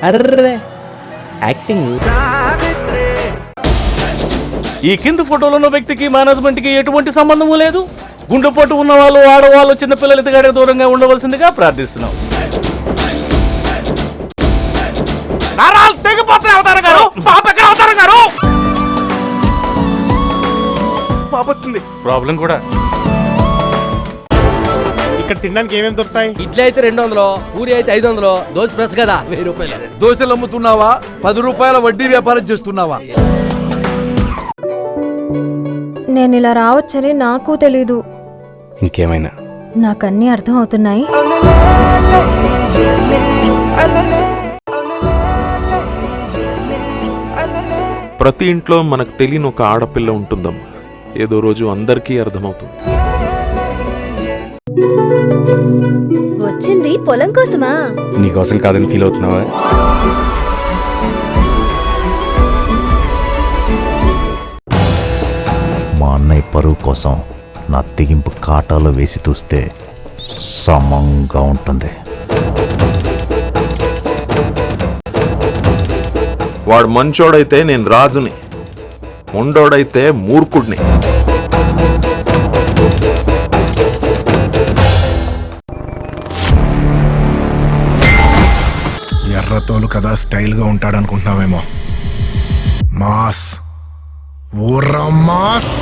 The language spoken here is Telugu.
Array acting. ఈ కింది ఫోటోలో ఉన్న వ్యక్తికి మేనేజ్మెంట్ కి ఎటువంటి సంబంధము లేదు. గుండెపోటు ఉన్న వాళ్ళు, ఆడవాళ్ళు, చిన్నపిల్లలు ఎదుగాడే దూరంగా ఉండవలసిందిగా ప్రార్థిస్తున్నాం. ప్రాబ్లం కూడా. ఇక్కడ తినడానికి ఏమేమి దొరుకుతాయి? ఇడ్లీ అయితే 200, పూరి అయితే 500, దోశ ప్రెస్ కదా 1000 రూపాయలు. దోశలు అమ్ముతున్నావా? 10 రూపాయల వడ్డీ వ్యాపారం చేస్తున్నావా? నేను ఇలా రావచ్చని నాకు తెలీదు. ఇంకేమైనా? నాకన్నీ అర్థం అవుతున్నాయి. ప్రతి ఇంట్లో మనకు తెలియని ఒక ఆడపిల్ల ఉంటుందమ్మా. ఏదో రోజు అందరికీ అర్థమవుతుంది. వచ్చింది పొలం కోసమా? నీకోసం కాదని ఫీల్ అవుతున్నావా? మా అన్నయ్య పరువు కోసం నా తెగింపు కాటాలో వేసి చూస్తే సమంగా ఉంటుంది. వాడు మంచోడైతే నేను రాజుని, మొండోడైతే మూర్ఖుడిని. ఎర్రతోలు కదా స్టైల్గా ఉంటాడనుకుంటున్నావేమో. Mass, ఊర్రా mass.